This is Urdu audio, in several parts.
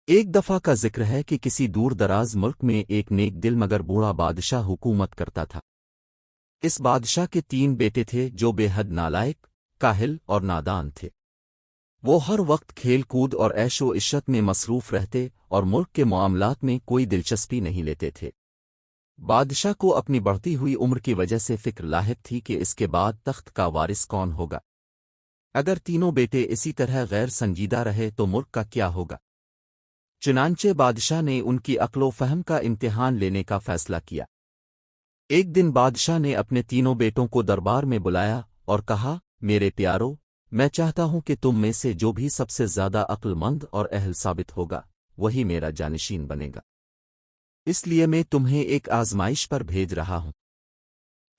ایک دفعہ کا ذکر ہے کہ کسی دور دراز ملک میں ایک نیک دل مگر بوڑھا بادشاہ حکومت کرتا تھا۔ اس بادشاہ کے 3 بیٹے تھے جو بے حد نالائق، کاہل اور نادان تھے۔ وہ ہر وقت کھیل کود اور عیش و عشرت میں مصروف رہتے اور ملک کے معاملات میں کوئی دلچسپی نہیں لیتے تھے۔ بادشاہ کو اپنی بڑھتی ہوئی عمر کی وجہ سے فکر لاحق تھی کہ اس کے بعد تخت کا وارث کون ہوگا۔ اگر تینوں بیٹے اسی طرح غیر سنجیدہ رہے تو ملک کا کیا ہوگا؟ چنانچہ بادشاہ نے ان کی عقل و فہم کا امتحان لینے کا فیصلہ کیا۔ ایک دن بادشاہ نے اپنے تینوں بیٹوں کو دربار میں بلایا اور کہا، میرے پیارو، میں چاہتا ہوں کہ تم میں سے جو بھی سب سے زیادہ عقل مند اور اہل ثابت ہوگا وہی میرا جانشین بنے گا۔ اس لیے میں تمہیں ایک آزمائش پر بھیج رہا ہوں۔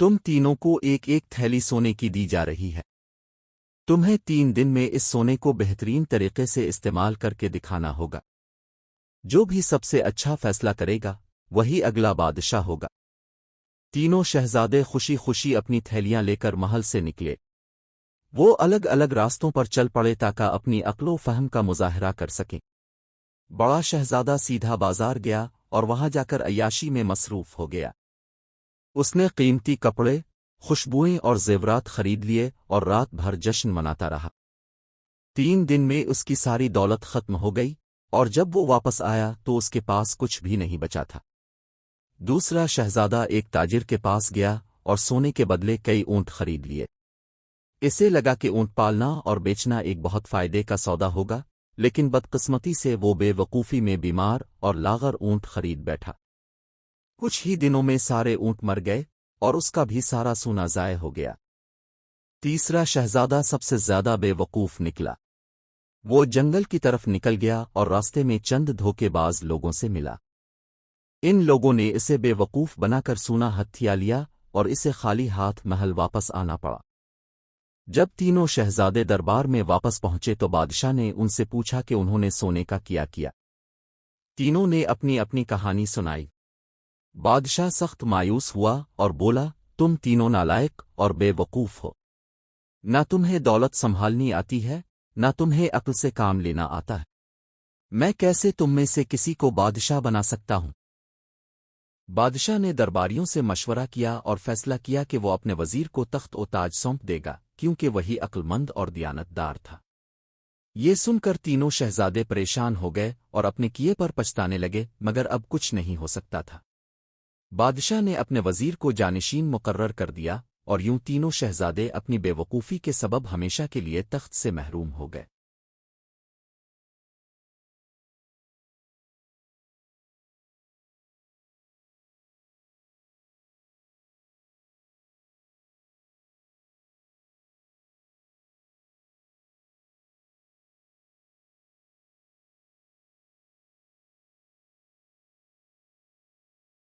تم تینوں کو ایک ایک تھیلی سونے کی دی جا رہی ہے۔ تمہیں 3 دن میں اس سونے کو بہترین طریقے سے استعمال کر کے دکھانا ہوگا۔ جو بھی سب سے اچھا فیصلہ کرے گا وہی اگلا بادشاہ ہوگا۔ تینوں شہزادے خوشی خوشی اپنی تھیلیاں لے کر محل سے نکلے۔ وہ الگ الگ راستوں پر چل پڑے تاکہ اپنی عقل و فہم کا مظاہرہ کر سکیں۔ بڑا شہزادہ سیدھا بازار گیا اور وہاں جا کر عیاشی میں مصروف ہو گیا۔ اس نے قیمتی کپڑے، خوشبوئیں اور زیورات خرید لیے اور رات بھر جشن مناتا رہا۔ 3 دن میں اس کی ساری دولت ختم ہو گئی اور جب وہ واپس آیا تو اس کے پاس کچھ بھی نہیں بچا تھا۔ دوسرا شہزادہ ایک تاجر کے پاس گیا اور سونے کے بدلے کئی اونٹ خرید لیے۔ اسے لگا کہ اونٹ پالنا اور بیچنا ایک بہت فائدے کا سودا ہوگا، لیکن بدقسمتی سے وہ بے وقوفی میں بیمار اور لاغر اونٹ خرید بیٹھا۔ کچھ ہی دنوں میں سارے اونٹ مر گئے اور اس کا بھی سارا سونا ضائع ہو گیا۔ تیسرا شہزادہ سب سے زیادہ بے وقوف نکلا۔ وہ جنگل کی طرف نکل گیا اور راستے میں چند دھوکے باز لوگوں سے ملا۔ ان لوگوں نے اسے بے وقوف بنا کر سونا ہتھیا لیا اور اسے خالی ہاتھ محل واپس آنا پڑا۔ جب تینوں شہزادے دربار میں واپس پہنچے تو بادشاہ نے ان سے پوچھا کہ انہوں نے سونے کا کیا کیا۔ تینوں نے اپنی اپنی کہانی سنائی۔ بادشاہ سخت مایوس ہوا اور بولا، تم تینوں نالائق اور بے وقوف ہو۔ نہ تمہیں دولت سنبھالنی آتی ہے، نہ تمہیں عقل سے کام لینا آتا ہے۔ میں کیسے تم میں سے کسی کو بادشاہ بنا سکتا ہوں؟ بادشاہ نے درباریوں سے مشورہ کیا اور فیصلہ کیا کہ وہ اپنے وزیر کو تخت و تاج سونپ دے گا، کیونکہ وہی عقل مند اور دیانت دار تھا۔ یہ سن کر تینوں شہزادے پریشان ہو گئے اور اپنے کیے پر پچھتانے لگے، مگر اب کچھ نہیں ہو سکتا تھا۔ بادشاہ نے اپنے وزیر کو جانشین مقرر کر دیا اور یوں تینوں شہزادے اپنی بے وقوفی کے سبب ہمیشہ کے لیے تخت سے محروم ہو گئے۔